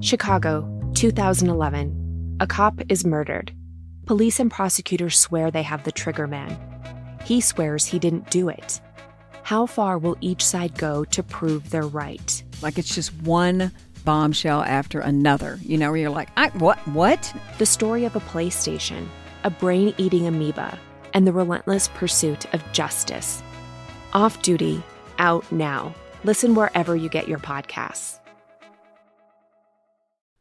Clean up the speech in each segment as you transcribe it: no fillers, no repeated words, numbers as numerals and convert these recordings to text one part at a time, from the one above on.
Chicago, 2011. A cop is murdered. Police and prosecutors swear they have the trigger man. He swears he didn't do it. How far will each side go to prove they're right? Like it's just one bombshell after another, where you're like, what? The story of a PlayStation, a brain-eating amoeba, and the relentless pursuit of justice. Off Duty, out now. Listen wherever you get your podcasts.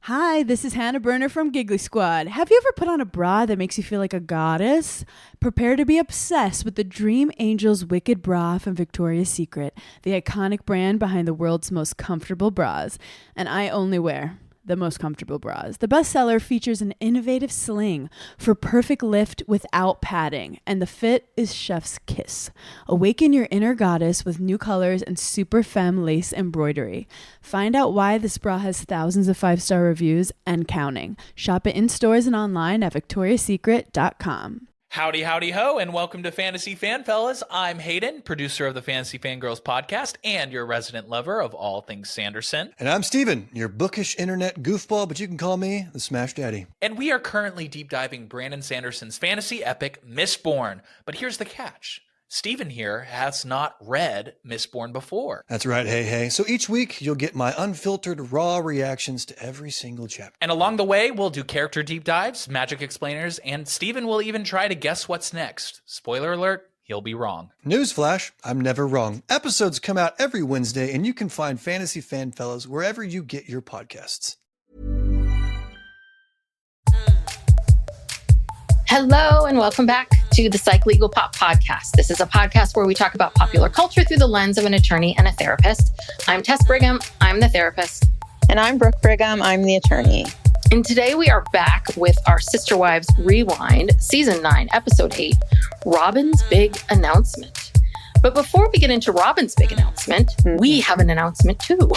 Hi, this is Hannah Berner from Giggly Squad. Have you ever put on a bra that makes you feel like a goddess? Prepare to be obsessed with the Dream Angels Wicked Bra from Victoria's Secret, the iconic brand behind the world's most comfortable bras. And I only wear the most comfortable bras. The bestseller features an innovative sling for perfect lift without padding, and the fit is chef's kiss. Awaken your inner goddess with new colors and super femme lace embroidery. Find out why this bra has thousands of 5-star reviews and counting. Shop it in stores and online at victoriasecret.com. Howdy, howdy, ho, and welcome to Fantasy Fan Fellas. I'm Hayden, producer of the Fantasy Fangirls podcast and your resident lover of all things Sanderson. And I'm Steven, your bookish internet goofball, but you can call me the Smash Daddy. And we are currently deep diving Brandon Sanderson's fantasy epic, Mistborn. But here's the catch. Steven here has not read Mistborn before. That's right, hey. So each week, you'll get my unfiltered, raw reactions to every single chapter. And along the way, we'll do character deep dives, magic explainers, and Steven will even try to guess what's next. Spoiler alert, he'll be wrong. Newsflash, I'm never wrong. Episodes come out every Wednesday, and you can find Fantasy Fan Fellas wherever you get your podcasts. Hello and welcome back to the Psych Legal Pop Podcast. This is a podcast where we talk about popular culture through the lens of an attorney and a therapist. I'm Tess Brigham. I'm the therapist. And I'm Brooke Brigham. I'm the attorney. And today we are back with our Sister Wives Rewind, Season 9, Episode 8, Robyn's Big Announcement. But before we get into Robyn's big announcement, we have an announcement too.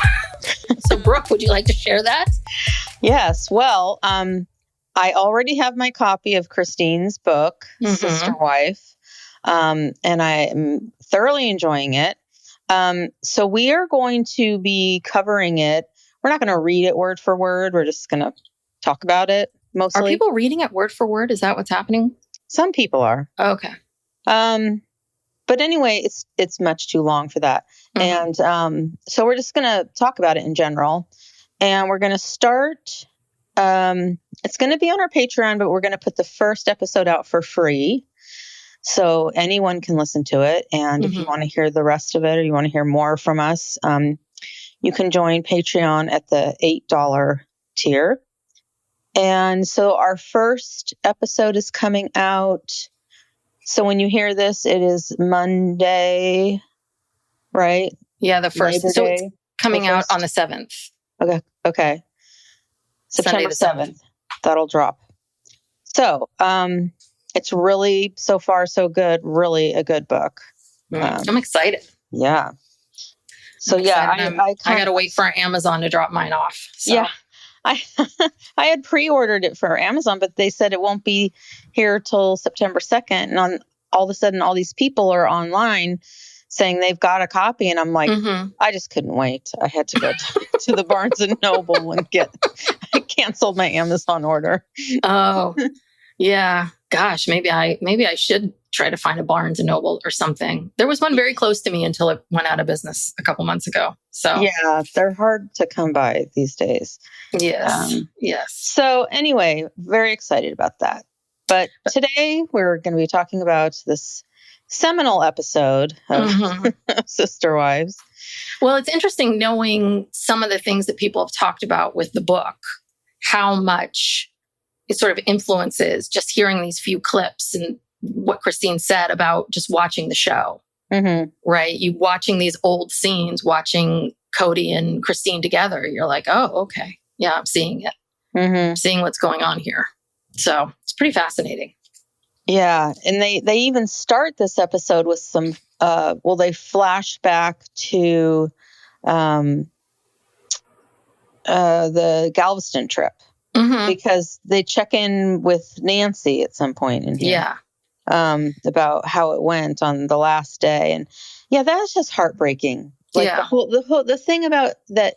So Brooke, would you like to share that? Yes. Well, I already have my copy of Christine's book, Sister Wife, and I am thoroughly enjoying it. So we are going to be covering it. We're not going to read it word for word. We're just going to talk about it mostly. Are people reading it word for word? Is that what's happening? Some people are. Okay. But anyway, it's much too long for that. And so we're just going to talk about it in general. And we're going to start... it's going to be on our Patreon, but we're going to put the first episode out for free. So anyone can listen to it. And if you want to hear the rest of it or you want to hear more from us, you can join Patreon at the $8 tier. And so our first episode is coming out. So when you hear this, it is Monday, right? Yeah, the first. Labor so Day, it's coming out on the 7th. Okay. September 7th. That'll drop. So, it's really, so far, so good. Really a good book. I'm excited. Yeah. So, I got to wait for Amazon to drop mine off. So. Yeah. I had pre-ordered it for Amazon, but they said it won't be here till September 2nd. And all of a sudden, all these people are online saying they've got a copy. And I'm like, I just couldn't wait. I had to go to the Barnes and Noble and I canceled my Amazon order. Oh, yeah. Gosh, maybe I should try to find a Barnes and Noble or something. There was one very close to me until it went out of business a couple months ago. So yeah, they're hard to come by these days. Yes. Yes. So anyway, very excited about that. But today we're going to be talking about this seminal episode of Sister Wives. Well, it's interesting knowing some of the things that people have talked about with the book, how much it sort of influences just hearing these few clips and what Christine said about just watching the show, right? You watching these old scenes, watching Kody and Christine together. You're like, oh, okay. Yeah, I'm seeing it. I'm seeing what's going on here. So it's pretty fascinating. Yeah. And they even start this episode with some, they flash back to the Galveston trip because they check in with Nancy at some point in here. Yeah. About how it went on the last day. And yeah, that's just heartbreaking. Like the thing about that,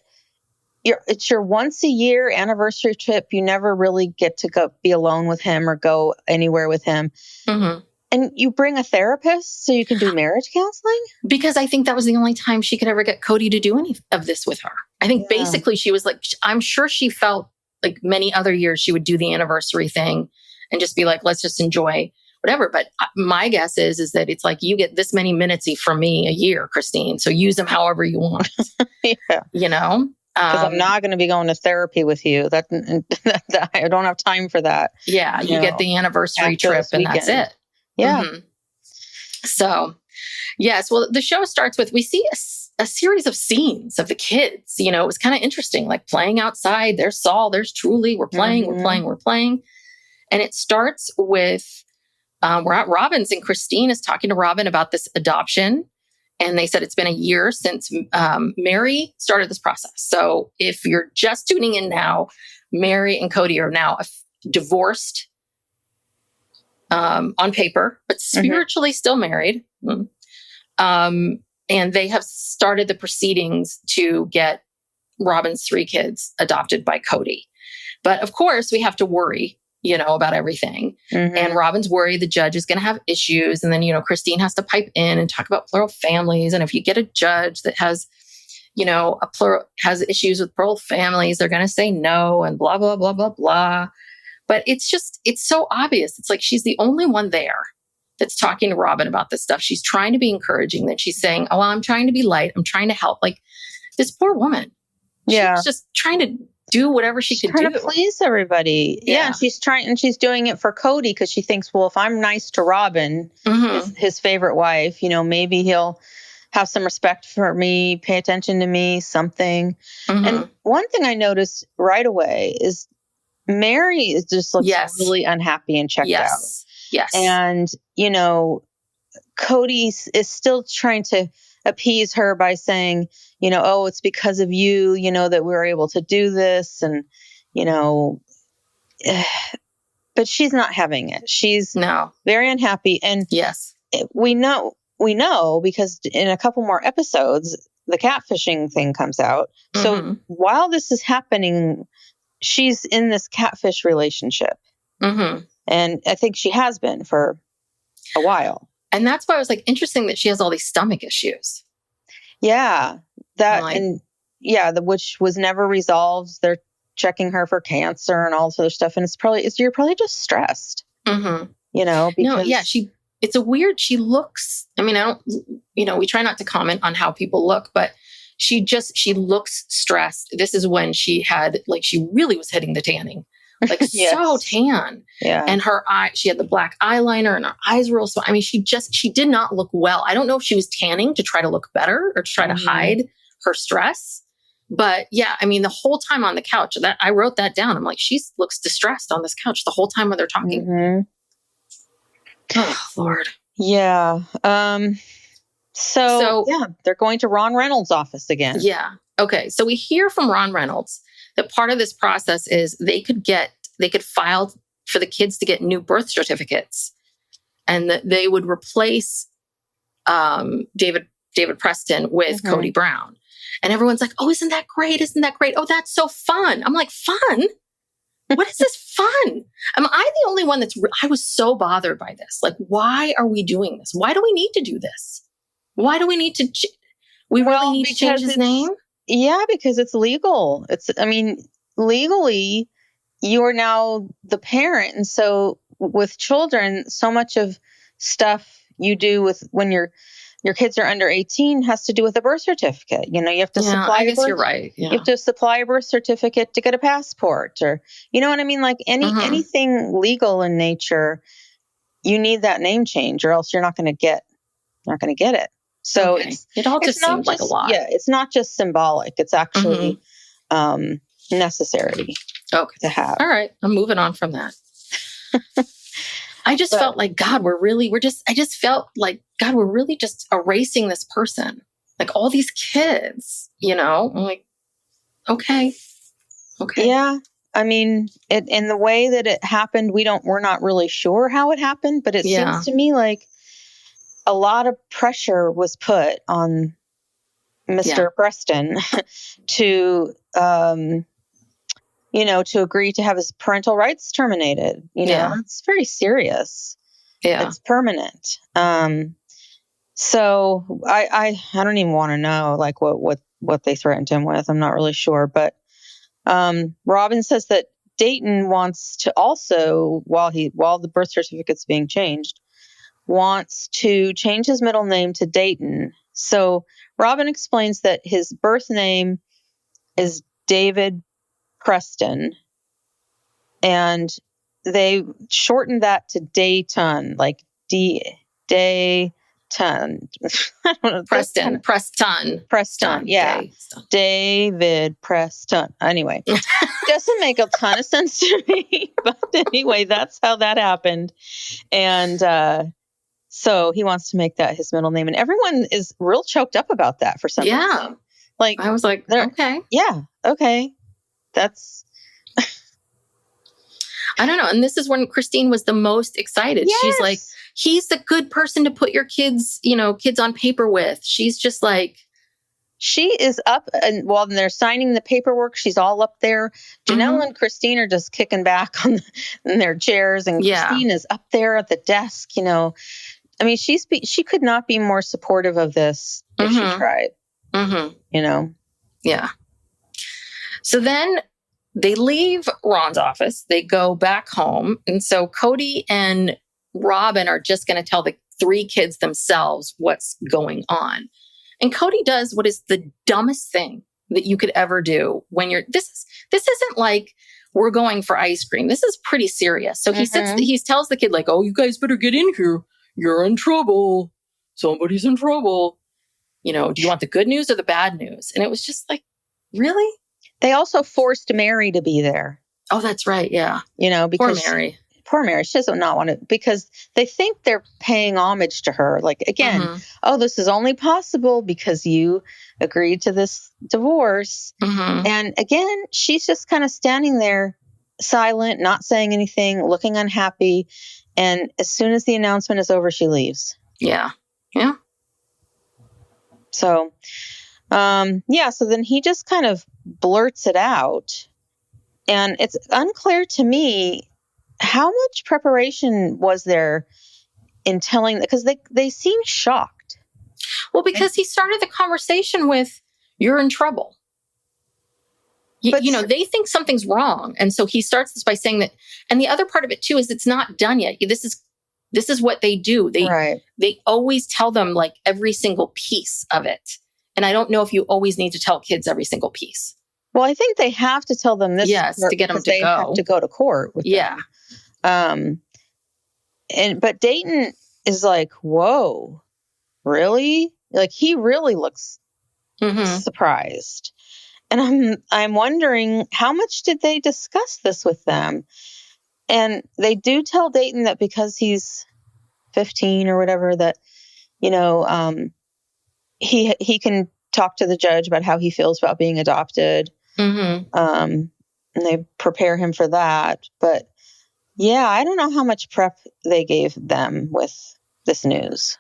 it's your once a year anniversary trip. You never really get to go be alone with him or go anywhere with him. Mm-hmm. And you bring a therapist so you can do marriage counseling? Because I think that was the only time she could ever get Kody to do any of this with her. I think basically she was like, I'm sure she felt like many other years she would do the anniversary thing and just be like, let's just enjoy whatever. But my guess is that it's like, you get this many minutes from me a year, Christine. So use them however you want, Yeah. you know? Because I'm not going to be going to therapy with you. That I don't have time for that. Yeah, you get the anniversary trip and that's it. Yeah. Mm-hmm. So, yes. Well, the show starts with, we see a series of scenes of the kids. You know, it was kind of interesting, like playing outside. There's Saul, there's Truly. We're playing, we're playing, we're playing. And it starts with, we're at Robyn's and Christine is talking to Robyn about this adoption. And they said it's been a year since Meri started this process. So if you're just tuning in now, Meri and Kody are now divorced on paper, but spiritually still married. And they have started the proceedings to get Robyn's 3 kids adopted by Kody. But of course, we have to worry, you know, about everything. And Robyn's worried the judge is going to have issues. And then, you know, Christine has to pipe in and talk about plural families. And if you get a judge that has, you know, has issues with plural families, they're going to say no and blah, blah, blah, blah, blah. But it's so obvious. It's like she's the only one there that's talking to Robyn about this stuff. She's trying to be encouraging. Then she's saying, oh, well, I'm trying to be light. I'm trying to help. Like this poor woman. Yeah. She's just trying to do whatever she could do. Trying to please everybody. Yeah. She's doing it for Kody because she thinks, well, if I'm nice to Robyn, his favorite wife, you know, maybe he'll have some respect for me, pay attention to me, something. And one thing I noticed right away is Meri is just looks really unhappy and checked out. Yes. And, you know, Kody is still trying to appease her by saying, you know, oh, it's because of you, you know, that we were able to do this. And, you know, but she's not having it. She's very unhappy. And we know because in a couple more episodes, the catfishing thing comes out. So while this is happening, she's in this catfish relationship. And I think she has been for a while. And that's why I was like, interesting that she has all these stomach issues. Yeah. Which was never resolved. They're checking her for cancer and all this other stuff. And you're probably just stressed, you know, because she looks, I mean, I don't, you know, we try not to comment on how people look, but she looks stressed. This is when she really was hitting the tanning. Like so tan. Yeah. And she had the black eyeliner and her eyes were also, I mean, she did not look well. I don't know if she was tanning to try to look better or to try to hide her stress. But yeah, I mean, the whole time on the couch, that I wrote that down. I'm like, she looks distressed on this couch the whole time when they're talking. Oh, Lord. Yeah. So they're going to Ron Reynolds' office again. Yeah. Okay. So we hear from Ron Reynolds that part of this process is they could file for the kids to get new birth certificates, and that they would replace David Preston with Kody Brown. And everyone's like, oh, isn't that great? Isn't that great? Oh, that's so fun. I'm like, fun? What is this fun? Am I the only one I was so bothered by this. Like, why are we doing this? Why do we need to do this? Why do we need to, really need to change his name? Yeah, because it's legal. Legally, you are now the parent. And so with children, so much of stuff you do with when your kids are under 18 has to do with a birth certificate. You know, you have to supply. I guess you're right. Yeah. You have to supply a birth certificate to get a passport, or you know what I mean. Like anything legal in nature, you need that name change, or else you're not going to get it. So it all just seemed like a lot. Yeah, it's not just symbolic; it's actually necessary to have. All right, I'm moving on from that. I just felt like I just felt like God, we're really just erasing this person, like all these kids. You know, I'm like, okay, yeah. I mean, in the way that it happened, we're not really sure how it happened, but it seems to me like a lot of pressure was put on Mr. Preston to, to agree to have his parental rights terminated. It's very serious. Yeah. It's permanent. So I don't even want to know like what they threatened him with. I'm not really sure, but Robyn says that Dayton wants to also, while the birth certificate's being changed, wants to change his middle name to Dayton. So Robyn explains that his birth name is David Preston, and they shortened that to Dayton, like Dayton. I don't know. Preston. Yeah. Dayton. David Preston. Anyway, doesn't make a ton of sense to me, but anyway, that's how that happened. And so he wants to make that his middle name, and everyone is real choked up about that for some reason. Like, I was like, okay. Yeah, okay. That's I don't know. And this is when Christine was the most excited. Yes. She's like, he's the good person to put your kids on paper with. She's just like, she is up, and while they're signing the paperwork, she's all up there. Janelle and Christine are just kicking back in their chairs, and Christine is up there at the desk. I mean, she could not be more supportive of this if she tried. Yeah. So then they leave Ron's office. They go back home. And so Kody and Robyn are just going to tell the 3 kids themselves what's going on. And Kody does what is the dumbest thing that you could ever do when this isn't like we're going for ice cream. This is pretty serious. So he tells the kid like, oh, you guys better get in here. You're in trouble. Somebody's in trouble. Do you want the good news or the bad news? And it was just like, really? They also forced Meri to be there. Oh, that's right. Yeah. Because Poor Meri. She doesn't not want to, because they think they're paying homage to her. Like, again, this is only possible because you agreed to this divorce. And again, she's just kind of standing there silent, not saying anything, looking unhappy. And as soon as the announcement is over, she leaves. Yeah. Yeah. So, so then he just kind of blurts it out. And it's unclear to me how much preparation was there in telling, because they seem shocked. Well, because he started the conversation with, you're in trouble. They think something's wrong. And so he starts this by saying that. And the other part of it too, is it's not done yet. This is what they do. They always tell them like every single piece of it. And I don't know if you always need to tell kids every single piece. Well, I think they have to tell them this. Yes, to get them to they go. Have to go to court with them. But Dayton is like, whoa, really? Like, he really looks surprised. And I'm wondering, how much did they discuss this with them? And they do tell Dayton that because he's 15 or whatever, that, he can talk to the judge about how he feels about being adopted. And they prepare him for that. But yeah, I don't know how much prep they gave them with this news.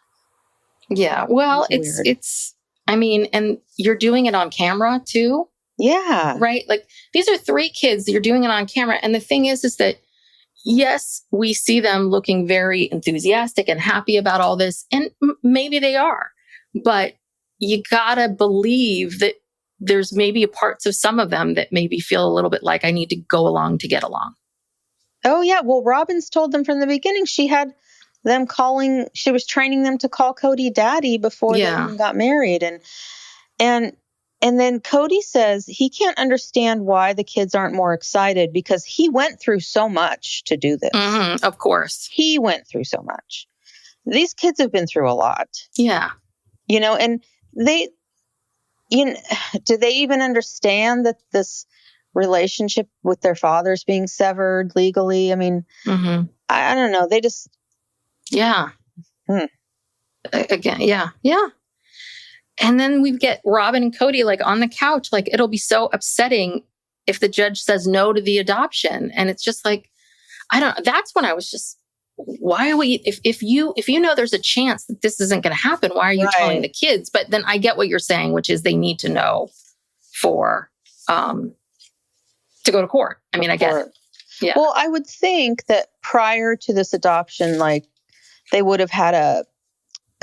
Yeah. Well, it's, I mean, and you're doing it on camera too. Yeah. Right. Like, these are 3 kids. You're doing it on camera. And the thing is that, yes, we see them looking very enthusiastic and happy about all this. And maybe they are, but you gotta believe that there's maybe parts of some of them that maybe feel a little bit like, I need to go along to get along. Oh yeah. Well, Robyn's told them from the beginning, she had them she was training them to call Kody daddy before they even got married. And then Kody says he can't understand why the kids aren't more excited, because he went through so much to do this. Of course. He went through so much. These kids have been through a lot. Yeah. And they, do they even understand that this relationship with their father's being severed legally? I mean, I don't know. They just. Yeah. Again. Yeah. Yeah. And then we get Robyn and Kody like on the couch. Like, it'll be so upsetting if the judge says no to the adoption. And it's just like, I don't know. That's when I was just why are we, if you know there's a chance that this isn't going to happen, why are you telling the kids? But then I get what you're saying, which is they need to know for, to go to court. I mean, I get it. Yeah. Well, I would think that prior to this adoption, like they would have had a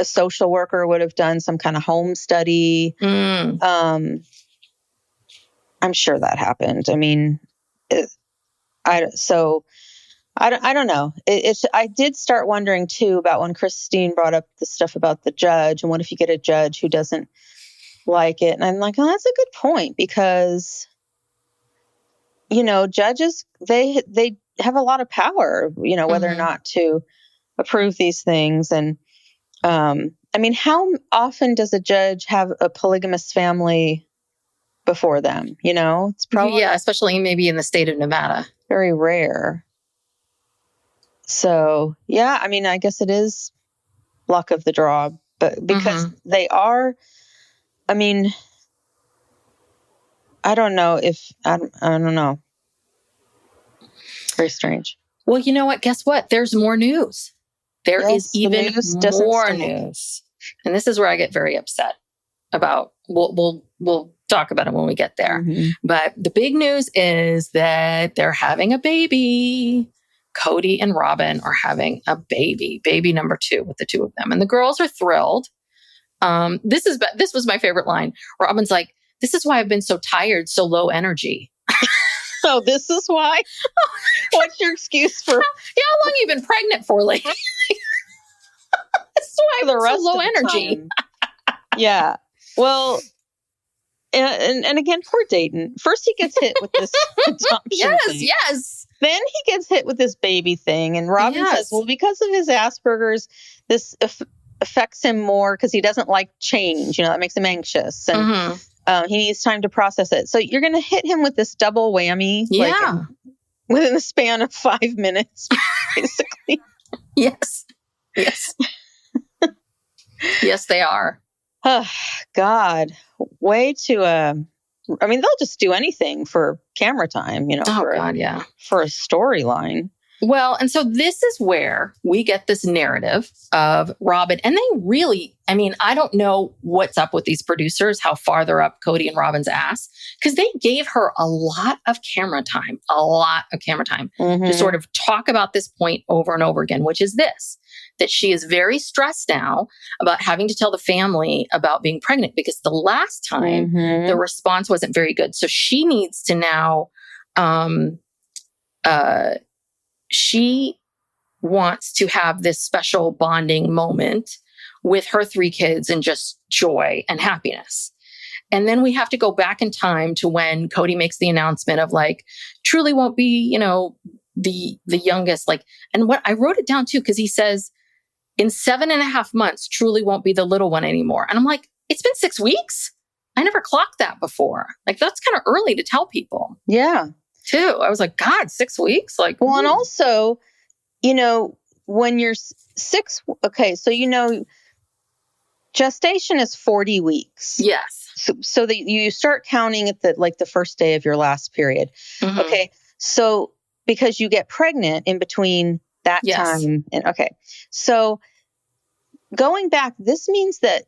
social worker would have done some kind of home study. I'm sure that happened. I mean, I don't know. I did start wondering too about when Christine brought up the stuff about the judge and what if you get a judge who doesn't like it? And I'm like, oh, that's a good point because, you know, judges, they have a lot of power, you know, whether or not to approve these things. And, I mean, how often does a judge have a polygamous family before them? You know, it's probably especially maybe in the state of Nevada. Very rare. So, yeah, I mean, I guess it is luck of the draw, but because they are, I mean, I don't know. Very strange. Well, you know what? Guess what? There's more news. There is even more news. And this is where I get very upset about, we'll talk about it when we get there. But the big news is that they're having a baby. Kody and Robyn are having a baby number 2 with the two of them. And the girls are thrilled. This was my favorite line. Robyn's like, this is why I've been so tired, so low energy. So this is why? What's your excuse for? How long have you been pregnant for, lady? That's why I'm so low energy. Yeah. Well, and again, poor Dayton. First he gets hit with this adoption thing. Yes. Then he gets hit with this baby thing. And Robyn says, well, because of his Asperger's, this affects him more because he doesn't like change. You know, that makes him anxious. And he needs time to process it. So you're going to hit him with this double whammy. Yeah. Like, within the span of 5 minutes, basically. Yes. Yes, they are. Oh, God. Way too, I mean, they'll just do anything for camera time, you know, for a storyline. Well, and so this is where we get this narrative of Robyn. And they really, I mean, I don't know what's up with these producers, how far they're up Kody and Robyn's ass, because they gave her a lot of camera time to sort of talk about this point over and over again, which is this, that she is very stressed now about having to tell the family about being pregnant because the last time the response wasn't very good. So she needs to now, she wants to have this special bonding moment with her 3 kids and just joy and happiness. And then we have to go back in time to when Kody makes the announcement of like, truly won't be, you know, the youngest, like, and what I wrote it down too, because he says in 7.5 months, truly won't be the little one anymore. And I'm like, it's been 6 weeks. I never clocked that before. Like, that's kind of early to tell people. Yeah. Too. I was like, God, 6 weeks? Like, well, and also, you know, when you're 6, okay, so, you know, gestation is 40 weeks. Yes. So that you start counting at the first day of your last period. Okay. So because you get pregnant in between that time. And okay. So going back, this means that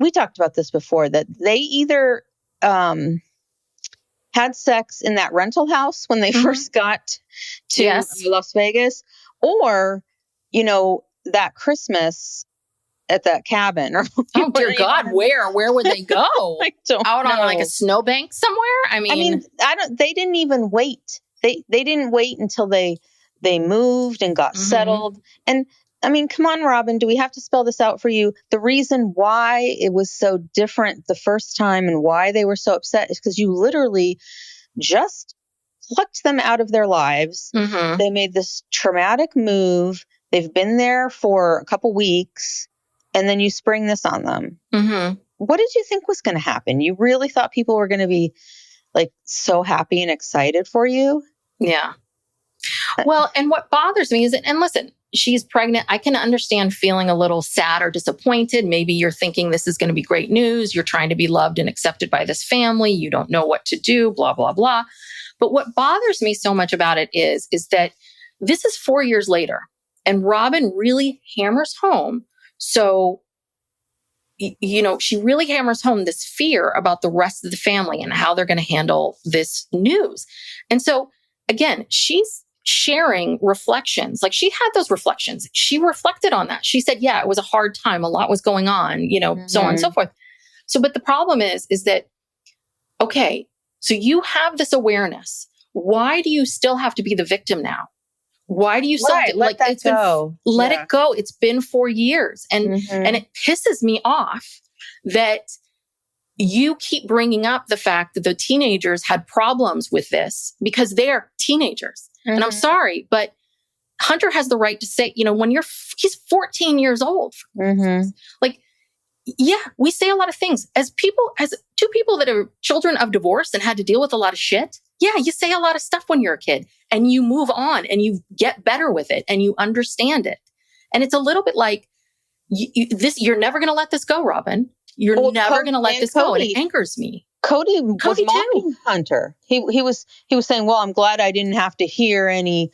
we talked about this before, that they either, had sex in that rental house when they first got to Las Vegas, or, you know, that Christmas at that cabin. Or oh dear God, where would they go? I don't Out know. on like a snowbank somewhere? I mean, they didn't even wait. They didn't wait until they moved and got settled. And I mean, come on, Robyn, do we have to spell this out for you? The reason why it was so different the first time and why they were so upset is because you literally just plucked them out of their lives. They made this traumatic move. They've been there for a couple weeks, and then you spring this on them. What did you think was going to happen? You really thought people were going to be like so happy and excited for you? Yeah. Well, and what bothers me is that, and listen, she's pregnant. I can understand feeling a little sad or disappointed. Maybe you're thinking this is going to be great news. You're trying to be loved and accepted by this family. You don't know what to do, blah, blah, blah. But what bothers me so much about it is that this is 4 years later. And Robyn really hammers home. So, she really hammers home this fear about the rest of the family and how they're going to handle this news. And so, again, she's sharing reflections. Like, she had those reflections. She reflected on that. She said, yeah, it was a hard time. A lot was going on, so on and so forth. So, but the problem is that, okay, so you have this awareness. Why do you still have to be the victim now? Why do you still let that go? Let it go. It's been 4 years. And it pisses me off that you keep bringing up the fact that the teenagers had problems with this because they're teenagers. And I'm sorry, but Hunter has the right to say, when he's 14 years old. Like, yeah, we say a lot of things as two people that are children of divorce and had to deal with a lot of shit. Yeah, you say a lot of stuff when you're a kid and you move on and you get better with it and you understand it. And it's a little bit like you're never going to let this go, Robyn. You're never going to let this go. And it angers me. Cody was mocking Hunter. He was saying, well, I'm glad I didn't have to hear any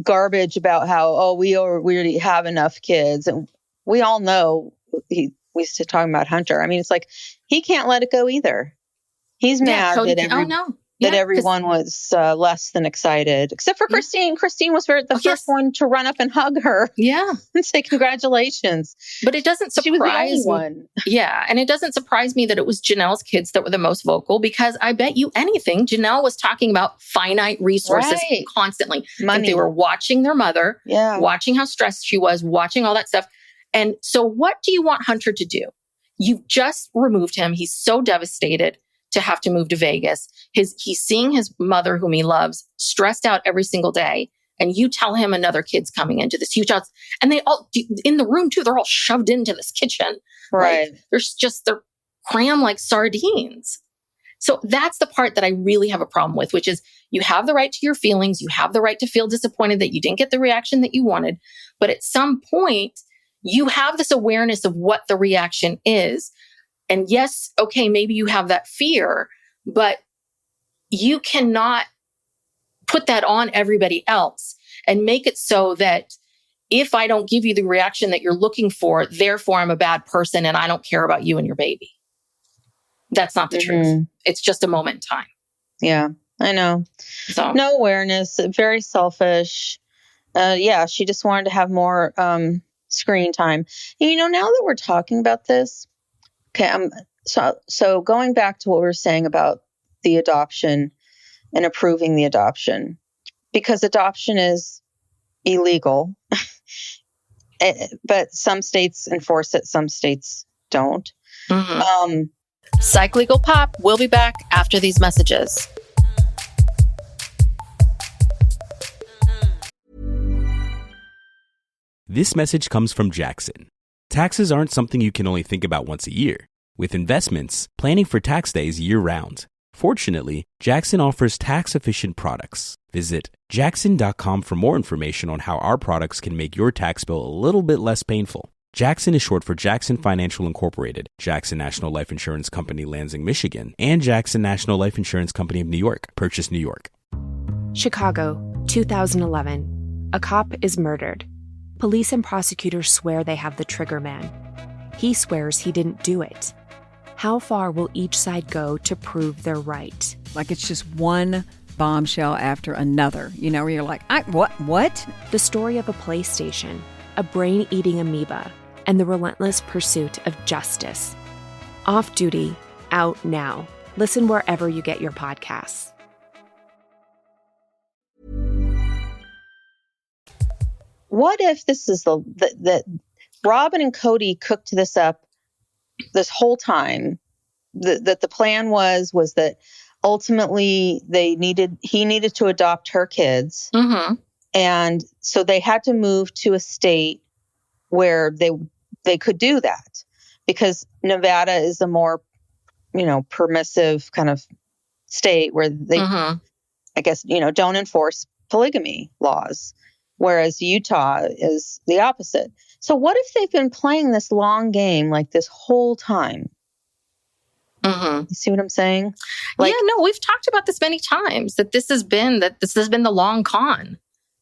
garbage about how, we already have enough kids. And we all know we used to talk about Hunter. I mean, it's like, he can't let it go either. He's mad that everyone was less than excited, except for Christine. Christine was the first one to run up and hug her. Yeah. And say congratulations. But it doesn't surprise she was the only me. one. Yeah. And it doesn't surprise me that it was Janelle's kids that were the most vocal, because I bet you anything, Janelle was talking about finite resources constantly. Money. They were watching their mother, watching how stressed she was, watching all that stuff. And so what do you want Hunter to do? You've just removed him. He's so devastated to have to move to Vegas. He's seeing his mother, whom he loves, stressed out every single day. And you tell him another kid's coming into this huge house. And they all, in the room too, they're all shoved into this kitchen. Right. Like, they're crammed like sardines. So that's the part that I really have a problem with, which is you have the right to your feelings. You have the right to feel disappointed that you didn't get the reaction that you wanted. But at some point, you have this awareness of what the reaction is. And yes, okay, maybe you have that fear, but you cannot put that on everybody else and make it so that if I don't give you the reaction that you're looking for, therefore I'm a bad person and I don't care about you and your baby. That's not the truth. It's just a moment in time. Yeah, I know. So no awareness, very selfish. She just wanted to have more screen time. And, now that we're talking about this, okay, so going back to what we were saying about the adoption and approving the adoption, because adoption is illegal, but some states enforce it, some states don't. Psych Legal Pop, we'll be back after these messages. This message comes from Jackson. Taxes aren't something you can only think about once a year. With investments, planning for tax day is year-round. Fortunately, Jackson offers tax-efficient products. Visit jackson.com for more information on how our products can make your tax bill a little bit less painful. Jackson is short for Jackson Financial Incorporated, Jackson National Life Insurance Company, Lansing, Michigan, and Jackson National Life Insurance Company of New York, Purchase, New York. Chicago, 2011. A cop is murdered. Police and prosecutors swear they have the trigger man. He swears he didn't do it. How far will each side go to prove they're right? Like it's just one bombshell after another, where you're like, what? The story of a PlayStation, a brain-eating amoeba, and the relentless pursuit of justice. Off Duty, out now. Listen wherever you get your podcasts. What if this is that Robyn and Kody cooked this up this whole time? That the plan was that ultimately he needed to adopt her kids, and so they had to move to a state where they could do that, because Nevada is a more permissive kind of state where they I guess don't enforce polygamy laws. Whereas Utah is the opposite. So what if they've been playing this long game like this whole time? You see what I'm saying? We've talked about this many times, that this has been the long con.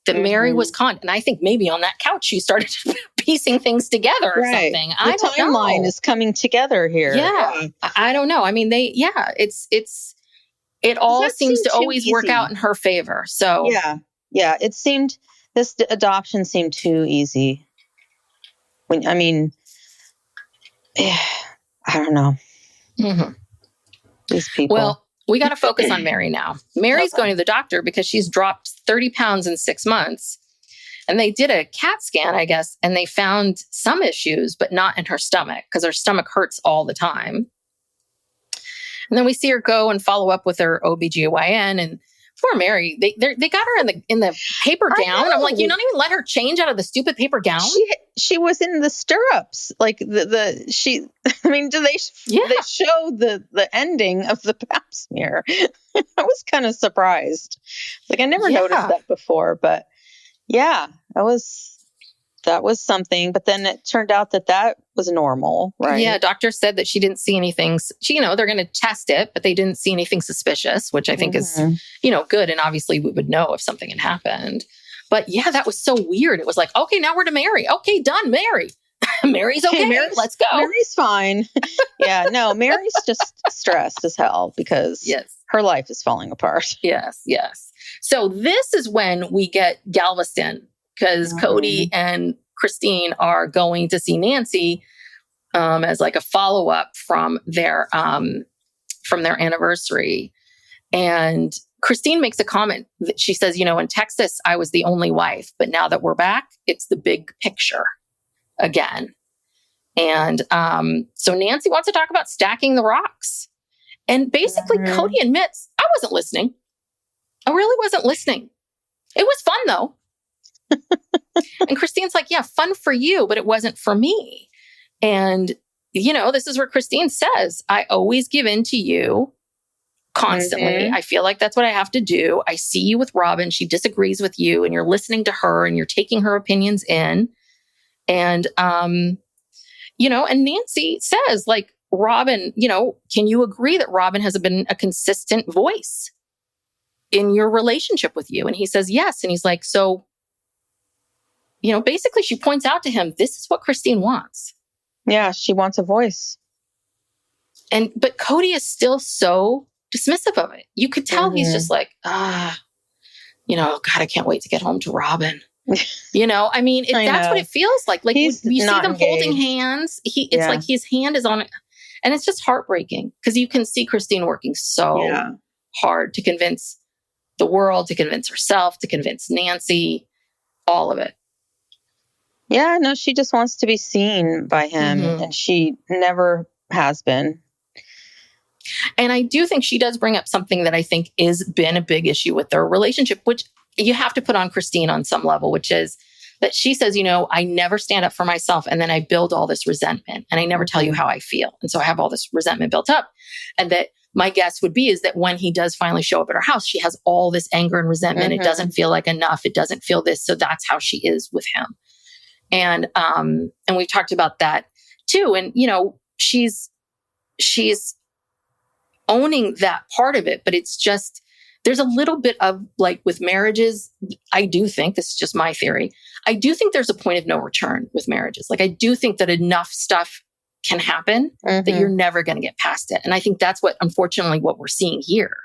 that Meri was conned. And I think maybe on that couch, she started piecing things together or something. I don't know. The timeline is coming together here. Yeah. I don't know. I mean, it all seems to always work out in her favor. So yeah. This adoption seemed too easy. I don't know. Mm-hmm. These people. Well, we got to focus on Meri now. Meri's going to the doctor because she's dropped 30 pounds in 6 months. And they did a CAT scan, I guess, and they found some issues, but not in her stomach because her stomach hurts all the time. And then we see her go and follow up with her OBGYN, and poor Meri, they got her in the paper gown. I'm like, you don't even let her change out of the stupid paper gown. She was in the stirrups. Like do they show the ending of the pap smear? I was kind of surprised. Like I never noticed that before, but yeah, that was something. But then it turned out that was normal, right? Yeah, doctor said that she didn't see anything. They're going to test it, but they didn't see anything suspicious, which I think is, good. And obviously we would know if something had happened. But yeah, that was so weird. It was like, okay, now we're to Meri. Okay, done, Meri. Meri's okay. Let's go. Meri's fine. Yeah, no, Meri's just stressed as hell because her life is falling apart. Yes. So this is when we get Galveston, because Kody and Christine are going to see Nancy as like a follow-up from their anniversary. And Christine makes a comment that she says, in Texas, I was the only wife, but now that we're back, it's the big picture again. And so Nancy wants to talk about stacking the rocks. And basically Kody admits, I wasn't listening. I really wasn't listening. It was fun though. And Christine's like, yeah, fun for you, but it wasn't for me. And, this is where Christine says, I always give in to you constantly. I feel like that's what I have to do. I see you with Robyn. She disagrees with you and you're listening to her and you're taking her opinions in. And, and Nancy says like, Robyn, can you agree that Robyn has been a consistent voice in your relationship with you? And he says, yes. And he's like, so, basically she points out to him, this is what Christine wants. Yeah, she wants a voice. But Kody is still so dismissive of it. You could tell he's just like, God, I can't wait to get home to Robyn. That's what it feels like. Like you see them holding hands. It's like his hand is on it. And it's just heartbreaking because you can see Christine working so hard to convince the world, to convince herself, to convince Nancy, all of it. Yeah, no, she just wants to be seen by him, and she never has been. And I do think she does bring up something that I think has been a big issue with their relationship, which you have to put on Christine on some level, which is that she says, I never stand up for myself, and then I build all this resentment, and I never tell you how I feel. And so I have all this resentment built up. And that my guess would be is that when he does finally show up at her house, she has all this anger and resentment. It doesn't feel like enough. It doesn't feel this. So that's how she is with him. And we've talked about that too. And, she's owning that part of it, but it's just, there's a little bit of like with marriages, I do think, this is just my theory, I do think there's a point of no return with marriages. Like I do think that enough stuff can happen that you're never going to get past it. And I think that's what, unfortunately, what we're seeing here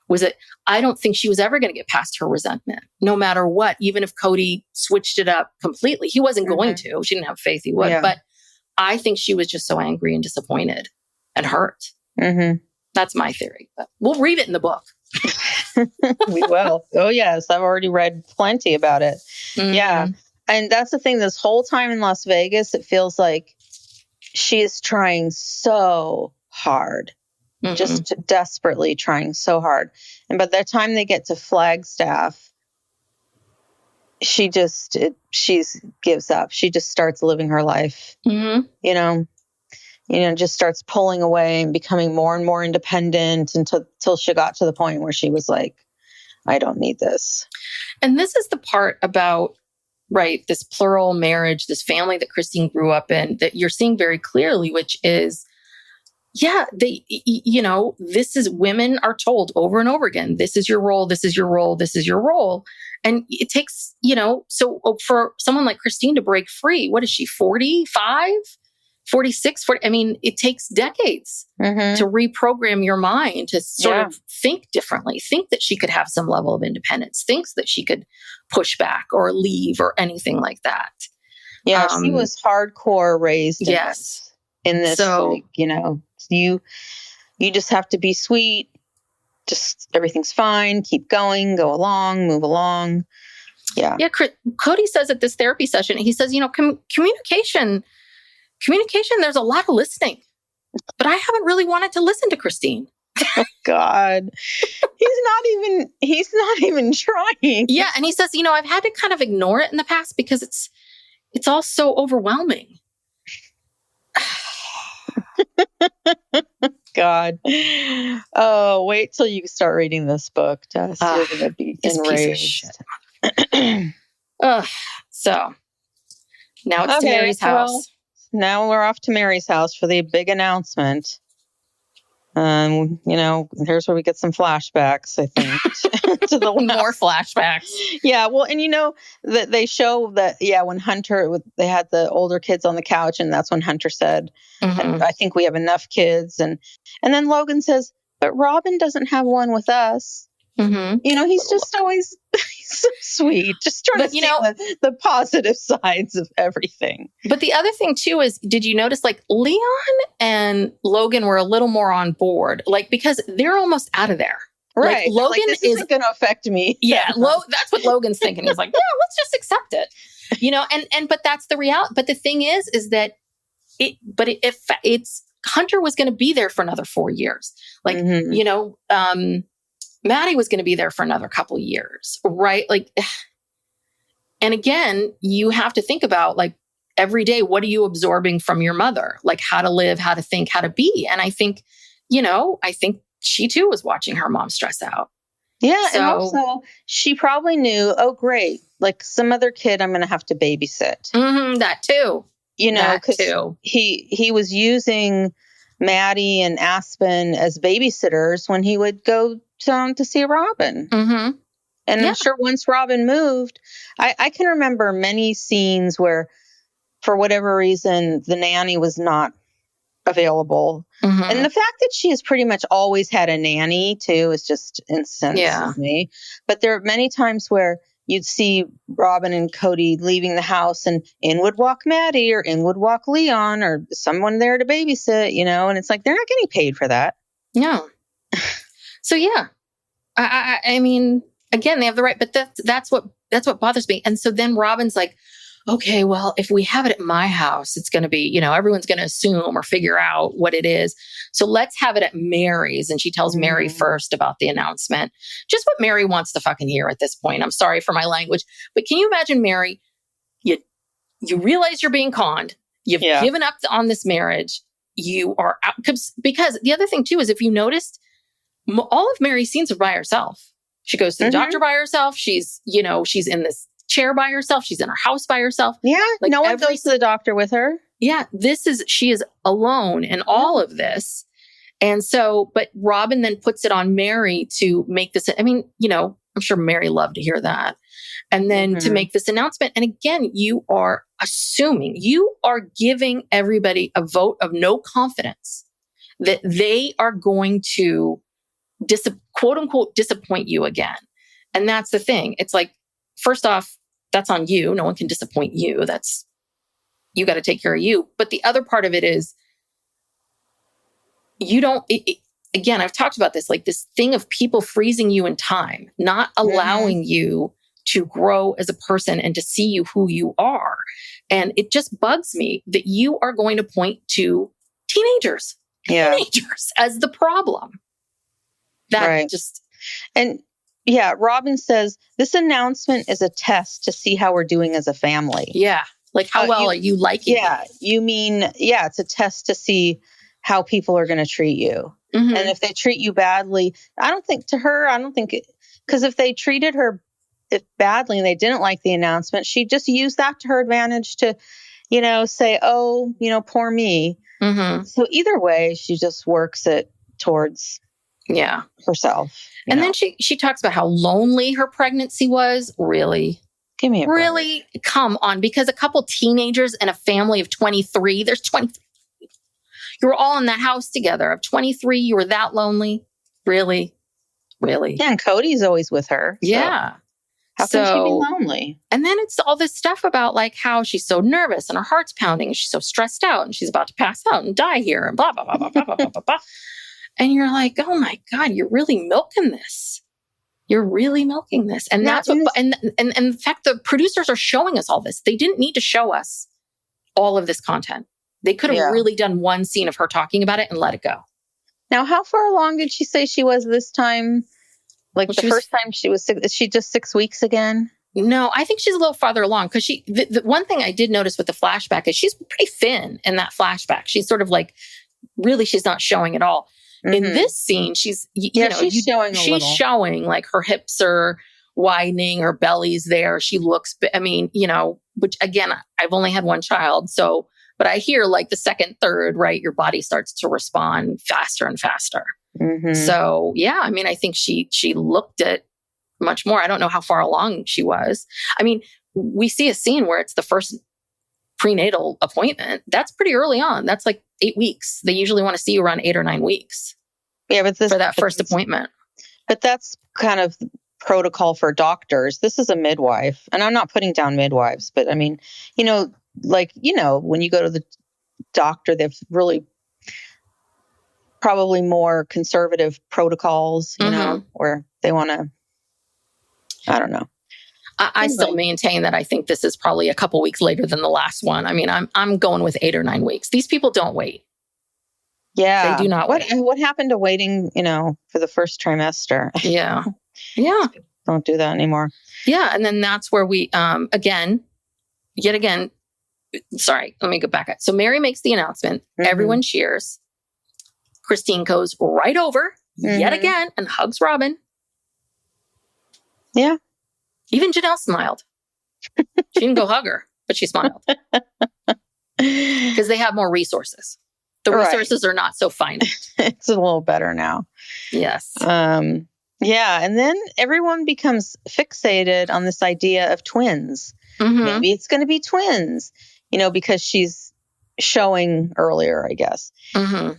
was that I don't think she was ever going to get past her resentment, no matter what, even if Kody switched it up completely. He wasn't going to. She didn't have faith he would. Yeah. But I think she was just so angry and disappointed and hurt. That's my theory. But we'll read it in the book. We will. Oh, yes. I've already read plenty about it. Yeah. And that's the thing. This whole time in Las Vegas, it feels like she is trying so hard. Just desperately trying so hard. And by the time they get to Flagstaff, she gives up. She just starts living her life, just starts pulling away and becoming more and more independent until she got to the point where she was like, I don't need this. And this is the part about, right, this plural marriage, this family that Christine grew up in that you're seeing very clearly, which is yeah, this is, women are told over and over again, this is your role, this is your role, this is your role. And it takes, so for someone like Christine to break free, what is she, 45, 46, 40? I mean, it takes decades to reprogram your mind to sort of think differently, think that she could have some level of independence, thinks that she could push back or leave or anything like that. Yeah, she was hardcore raised in this, so, like, you just have to be sweet. Just everything's fine. Keep going, go along, move along. Yeah. Yeah. Kody says at this therapy session, he says, communication, there's a lot of listening, but I haven't really wanted to listen to Christine. Oh God, he's not even trying. Yeah. And he says, I've had to kind of ignore it in the past because it's all so overwhelming. God. Oh, wait till you start reading this book, Tess. You're going to be enraged. So now it's to Meri's house. Well, now we're off to Meri's house for the big announcement. Here's where we get some flashbacks, I think. to the more flashbacks. Yeah, well, and that they show that, when Hunter, they had the older kids on the couch, and that's when Hunter said, I think we have enough kids. And then Logan says, but Robyn doesn't have one with us. He's just always he's so sweet, just trying to see the positive sides of everything. But the other thing too is, did you notice like Leon and Logan were a little more on board, like, because they're almost out of there. Right. Like, Logan this isn't going to affect me. Yeah. That's what Logan's thinking. He's like, yeah, let's just accept it. But that's the reality. But the thing is that it's Hunter was going to be there for another 4 years. Like, Maddie was going to be there for another couple of years, right? Like, and again, you have to think about, like, every day, what are you absorbing from your mother? Like, how to live, how to think, how to be. And I think she too was watching her mom stress out. Yeah. And also she probably knew, oh, great, like some other kid I'm going to have to babysit. That too. Because he was using Maddie and Aspen as babysitters when he would go to see Robyn. And I'm sure once Robyn moved, I can remember many scenes where, for whatever reason, the nanny was not available. And the fact that she has pretty much always had a nanny too is just incenses me. But there are many times where you'd see Robyn and Kody leaving the house, and in would walk Maddie, or in would walk Leon, or someone there to babysit, and it's like, they're not getting paid for that. No. So yeah, I mean, again, they have the right, but that's what bothers me. And so then Robyn's like, okay, well, if we have it at my house, it's going to be, everyone's going to assume or figure out what it is. So let's have it at Meri's. And she tells Meri first about the announcement. Just what Meri wants to fucking hear at this point. I'm sorry for my language, but can you imagine, Meri? You realize you're being conned. You've given up on this marriage. You are out. Because the other thing too is, if you noticed, all of Meri's scenes are by herself. She goes to the doctor by herself. She's in this chair by herself. She's in her house by herself. Yeah. Like, no one goes to the doctor with her. Yeah. She is alone in all of this. And so, but Robyn then puts it on Meri to make this. I mean, I'm sure Meri loved to hear that. And then to make this announcement. And again, you are assuming, you are giving everybody a vote of no confidence that they are going to quote unquote disappoint you again. And that's the thing. It's like, first off, that's on you. No one can disappoint you. You got to take care of you. But the other part of it is, again, I've talked about this, like this thing of people freezing you in time, not allowing you to grow as a person and to see you who you are. And it just bugs me that you are going to point to teenagers as the problem. And yeah, Robyn says, this announcement is a test to see how we're doing as a family. Yeah. Like, how well are you liking it? You mean, it's a test to see how people are going to treat you. And if they treat you badly, because if they treated her badly and they didn't like the announcement, she'd just use that to her advantage to, say, oh, poor me. Mm-hmm. So either way, she just works it towards herself. And then she talks about how lonely her pregnancy was. Really? Give me a break. Really? Come on. Because a couple teenagers and a family of 23, there's 23. You were all in that house together. Of 23, you were that lonely? Really? Really? Yeah, and Kody's always with her. So Yeah. how can she be lonely? And then it's all this stuff about like how she's so nervous and her heart's pounding and she's so stressed out and she's about to pass out and die here and blah, blah, blah, blah, blah, blah, blah, blah, blah. And you're like, oh my God, you're really milking this. You're really milking this. And that's what, and in fact, the producers are showing us all this. They didn't need to show us all of this content. They could have really done one scene of her talking about it and let it go. Now, how far along did she say she was this time? Like the first time she was 6, is she just 6 weeks again? No, I think she's a little farther along because the one thing I did notice with the flashback is she's pretty thin in that flashback. She's sort of like, really, she's not showing at all. Mm-hmm. In this scene, she's showing like her hips are widening, her belly's there. She looks, I mean, which again, I've only had one child. So, but I hear like the second, third, right? Your body starts to respond faster and faster. Mm-hmm. So yeah, I mean, I think she looked at much more. I don't know how far along she was. I mean, we see a scene where it's the first prenatal appointment. That's pretty early on. That's like 8 weeks. They usually want to see you around 8 or 9 weeks. Yeah, but for that first appointment. But that's kind of protocol for doctors. This is a midwife, and I'm not putting down midwives, but I mean, when you go to the doctor, they've really probably more conservative protocols, where they want to, I don't know. I still maintain that I think this is probably a couple weeks later than the last one. I mean, I'm going with 8 or 9 weeks. These people don't wait. Yeah. They do not wait. What happened to waiting, for the first trimester? Yeah. Yeah. Don't do that anymore. Yeah. And then that's where we, yet again, sorry, let me go back. So Meri makes the announcement. Mm-hmm. Everyone cheers. Christine goes right over yet again and hugs Robyn. Yeah. Even Janelle smiled. She didn't go hug her, but she smiled. Because they have more resources. The resources are not so finite. It's a little better now. Yes. Yeah. And then everyone becomes fixated on this idea of twins. Mm-hmm. Maybe it's going to be twins, because she's showing earlier, I guess. Mm-hmm.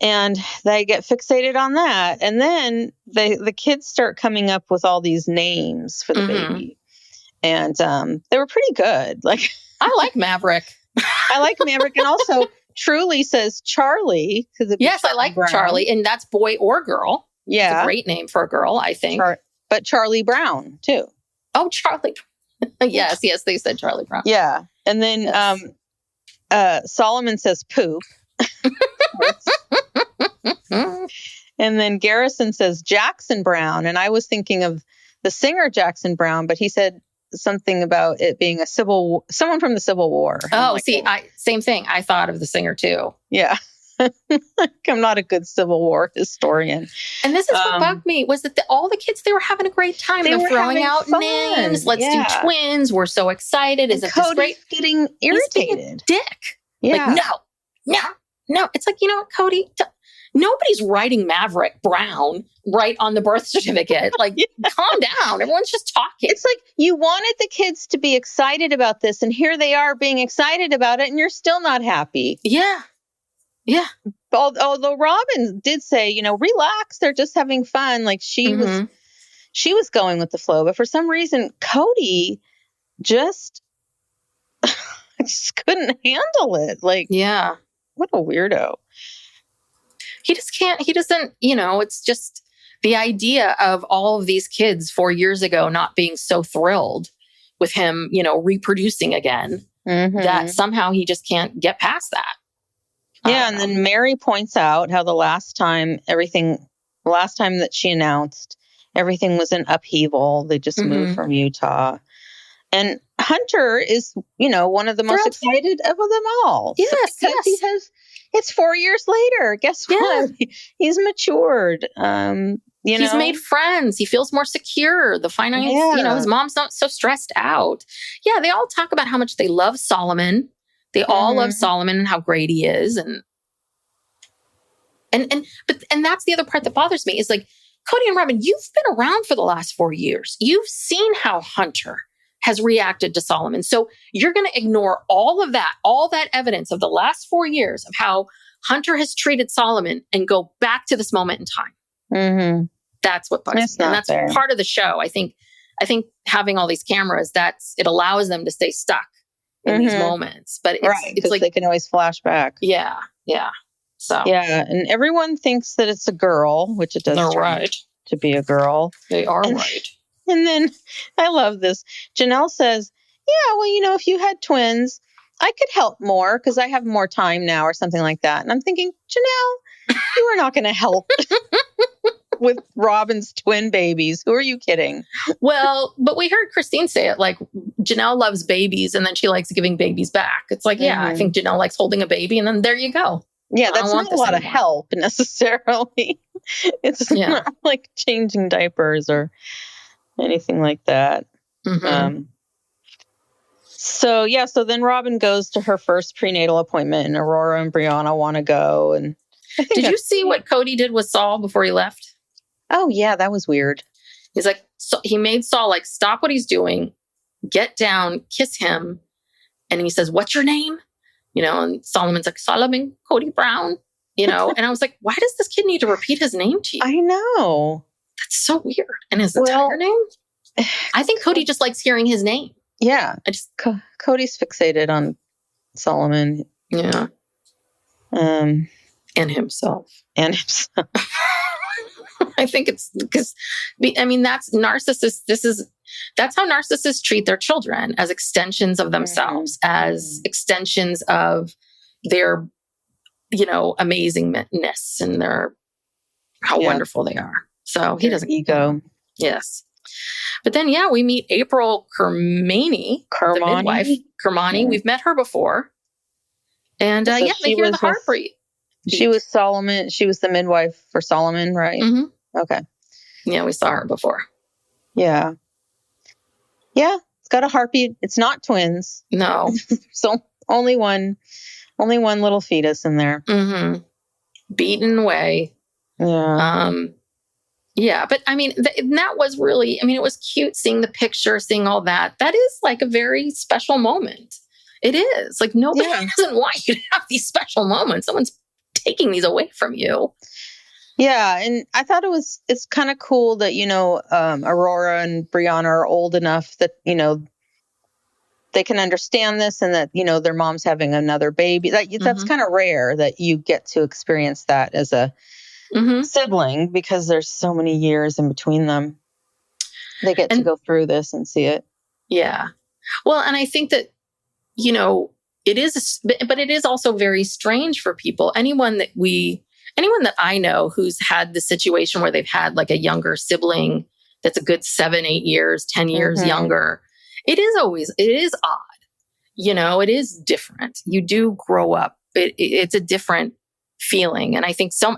And they get fixated on that. And then the kids start coming up with all these names for the baby. And they were pretty good. Like, I like Maverick. I like Maverick. And also Truly says Charlie. Yes, I like Brown. Charlie. And that's boy or girl. Yeah. It's a great name for a girl, I think. But Charlie Brown, too. Oh, Charlie. Yes, they said Charlie Brown. Yeah. And then Solomon says poop. And then Garrison says Jackson Brown. And I was thinking of the singer Jackson Brown, but he said something about it being someone from the Civil War. Oh, same thing. I thought of the singer too. Yeah. I'm not a good Civil War historian. And this is what bugged me was that all the kids, they were having a great time. They're throwing out fun. Names. Let's do twins. We're so excited. Isn't this great? Getting irritated. He's being a dick. Yeah. Like, no. It's like, you know what, Kody? Nobody's writing Maverick Brown right on the birth certificate. Like, calm down. Everyone's just talking. It's like you wanted the kids to be excited about this, and here they are being excited about it, and you're still not happy. Yeah. Yeah. Although Robyn did say, relax, they're just having fun. Like she was going with the flow, but for some reason, Kody just couldn't handle it. Like, yeah, what a weirdo. He just can't, he doesn't, it's just the idea of all of these kids 4 years ago not being so thrilled with him, reproducing again, that somehow he just can't get past that. Yeah. And then Meri points out how the last time that she announced, everything was in upheaval. They just moved from Utah. And Hunter is, one of the most excited of them all. Yes, because it's 4 years later. Guess what? He's matured. He's made friends. He feels more secure. The finance, his mom's not so stressed out. Yeah, they all talk about how much they love Solomon. They all love Solomon and how great he is. And And that's the other part that bothers me is like, Kody and Robyn, you've been around for the last 4 years. You've seen how Hunter has reacted to Solomon. So you're going to ignore all that evidence of the last 4 years of how Hunter has treated Solomon and go back to this moment in time. Mm-hmm. That's what bugs me. And that's fair. Part of the show. I think having all these cameras, it allows them to stay stuck in these moments. But it's like they can always flash back. Yeah. Yeah. So yeah, and everyone thinks that it's a girl, which it does to be a girl. They are right. And then I love this. Janelle says, yeah, well, if you had twins, I could help more because I have more time now or something like that. And I'm thinking, Janelle, you are not going to help with Robyn's twin babies. Who are you kidding? Well, but we heard Christine say it, like Janelle loves babies and then she likes giving babies back. It's like, yeah, I think Janelle likes holding a baby and then there you go. Yeah, that's not a lot of help necessarily. It's not like changing diapers or anything like that. Mm-hmm. So then Robyn goes to her first prenatal appointment and Aurora and Brianna want to go. And did you see what Kody did with Saul before he left? Oh, yeah, that was weird. He's like, so he made Saul like, stop what he's doing, get down, kiss him. And he says, what's your name? And Solomon's like, Solomon Kody Brown, and I was like, why does this kid need to repeat his name to you? I know. That's so weird. And his entire name? I think Kody just likes hearing his name. Yeah. Cody's fixated on Solomon. Yeah. And himself. I think it's because, that's narcissists. That's how narcissists treat their children, as extensions of themselves, as extensions of their, amazingness and how wonderful they are. So he doesn't ego. Yes. But then, we meet April Kermani, the midwife. Kermani. We've met her before. And they hear the heartbeat. She was Solomon. She was the midwife for Solomon, right? Mm-hmm. Okay. Yeah, we saw her before. Yeah. Yeah, it's got a heartbeat. It's not twins. No. So only one little fetus in there. Mm-hmm. Beaten away. Yeah. Yeah, but that was really, it was cute seeing the picture, seeing all that. That is like a very special moment. It is. Like nobody doesn't want you to have these special moments. Someone's taking these away from you. Yeah, and I thought it's kind of cool that, Aurora and Brianna are old enough that, they can understand this and that, their mom's having another baby. That's kind of rare that you get to experience that as a sibling because there's so many years in between them. They get to go through this and see it. Yeah. Well, and I think that, it is also very strange for people. Anyone that I know who's had the situation where they've had like a younger sibling that's a good 7, 8 years, 10 years younger, it is odd. It is different. You do grow up. It's a different feeling. And I think so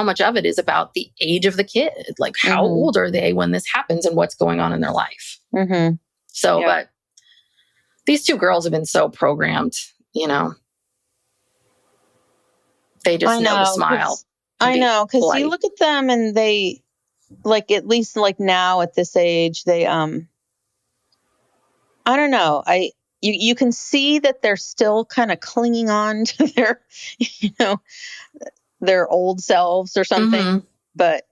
much of it is about the age of the kid. Like how old are they when this happens and what's going on in their life? Mm-hmm. So, but these two girls have been so programmed, they just know to smile. I know, because you look at them and they, like, at least like now at this age, they, I don't know. You can see that they're still kind of clinging on to their, their old selves or something. But,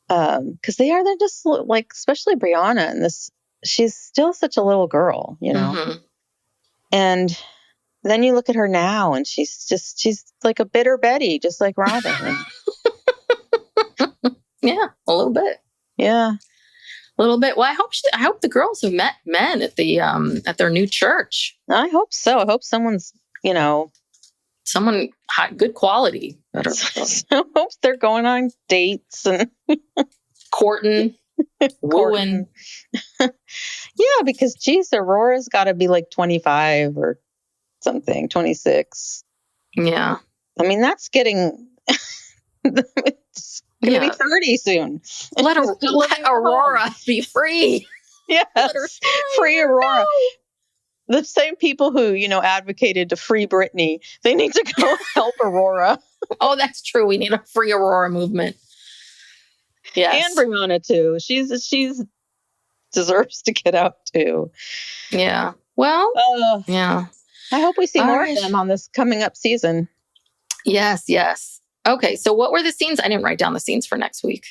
because they're just like, especially Brianna and she's still such a little girl, and then you look at her now and she's like a bitter Betty, just like Robyn. Yeah, a little bit. Yeah. A little bit. Well, I hope the girls have met men at the at their new church. I hope so. I hope someone's, someone high, good quality. I hope they're going on dates and courting, wooing. Yeah, because geez, Aurora's got to be like 25 or something, 26. Yeah. That's getting. It's going to be 30 soon. Let Aurora be free. Yes. Free Aurora. The same people who, advocated to free Britney, they need to go help Aurora. Oh, that's true. We need a free Aurora movement. Yes. And Brianna too. She's deserves to get out too. Yeah. Well, yeah. I hope we see more right. of them on this coming up season. Yes. Okay. So what were the scenes? I didn't write down the scenes for next week.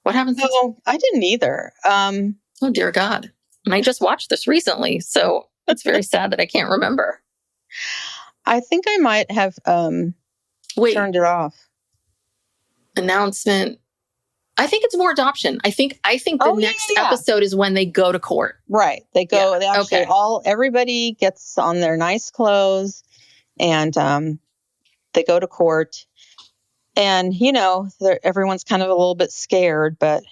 What happens? No, I didn't either. Oh, dear God. And I just watched this recently. So it's very sad that I can't remember. I think I might have turned it off. Announcement. I think it's more adoption. I think the next episode is when they go to court. Right. They go, they actually everybody gets on their nice clothes and they go to court. And, everyone's kind of a little bit scared, but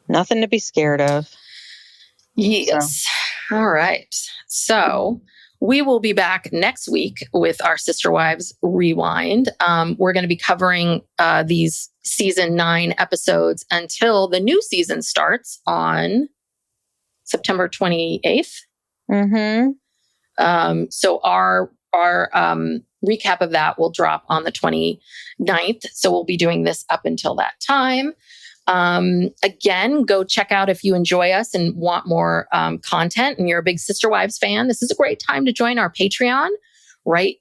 nothing to be scared of. Yes. So. All right. So we will be back next week with our Sister Wives Rewind. We're going to be covering these season 9 episodes until the new season starts on September 28th. So our recap of that will drop on the 29th. So we'll be doing this up until that time. Again, go check out if you enjoy us and want more content and you're a big Sister Wives fan. This is a great time to join our Patreon, right?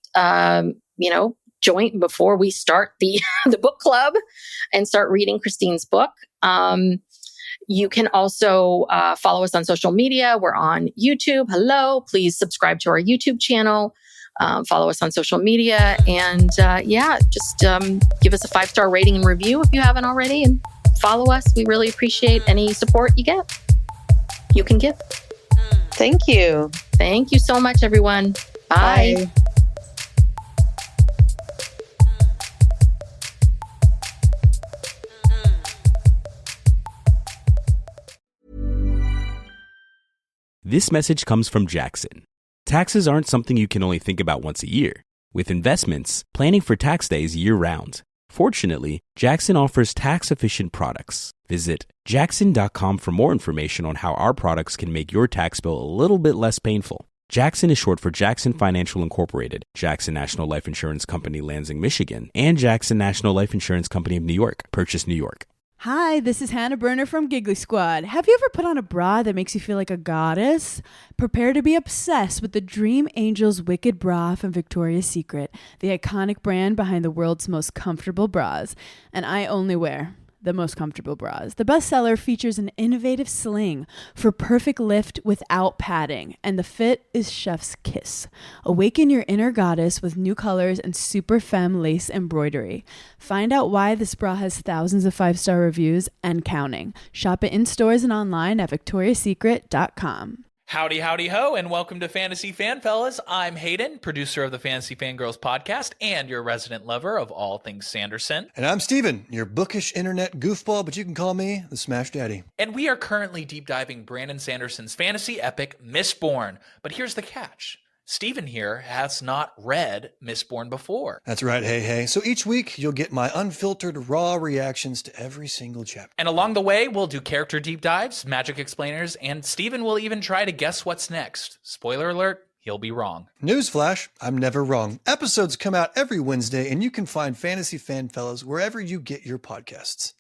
Join before we start the book club and start reading Christine's book. You can also follow us on social media. We're on YouTube. Hello. Please subscribe to our YouTube channel. Follow us on social media. And just give us a 5-star rating and review if you haven't already. And follow us. We really appreciate any support you can give. Thank you. Thank you so much, everyone. Bye. This message comes from Jackson. Taxes aren't something you can only think about once a year. With investments, planning for tax day is year-round. Fortunately, Jackson offers tax-efficient products. Visit jackson.com for more information on how our products can make your tax bill a little bit less painful. Jackson is short for Jackson Financial Incorporated, Jackson National Life Insurance Company, Lansing, Michigan, and Jackson National Life Insurance Company of New York, Purchase, New York. Hi, this is Hannah Berner from Giggly Squad. Have you ever put on a bra that makes you feel like a goddess? Prepare to be obsessed with the Dream Angel's Wicked Bra from Victoria's Secret, the iconic brand behind the world's most comfortable bras. And I only wear the most comfortable bras. The bestseller features an innovative sling for perfect lift without padding, and the fit is chef's kiss. Awaken your inner goddess with new colors and super femme lace embroidery. Find out why this bra has thousands of 5-star reviews and counting. Shop it in stores and online at victoriasecret.com. Howdy, howdy, ho, and welcome to Fantasy Fan Fellas. I'm Hayden, producer of the Fantasy Fangirls podcast and your resident lover of all things Sanderson. And I'm Steven, your bookish internet goofball, but you can call me the Smash Daddy. And we are currently deep diving Brandon Sanderson's fantasy epic, Mistborn. But here's the catch. Steven here has not read Mistborn before. That's right, hey. So each week, you'll get my unfiltered, raw reactions to every single chapter. And along the way, we'll do character deep dives, magic explainers, and Steven will even try to guess what's next. Spoiler alert, he'll be wrong. Newsflash, I'm never wrong. Episodes come out every Wednesday, and you can find Fantasy Fan Fellas wherever you get your podcasts.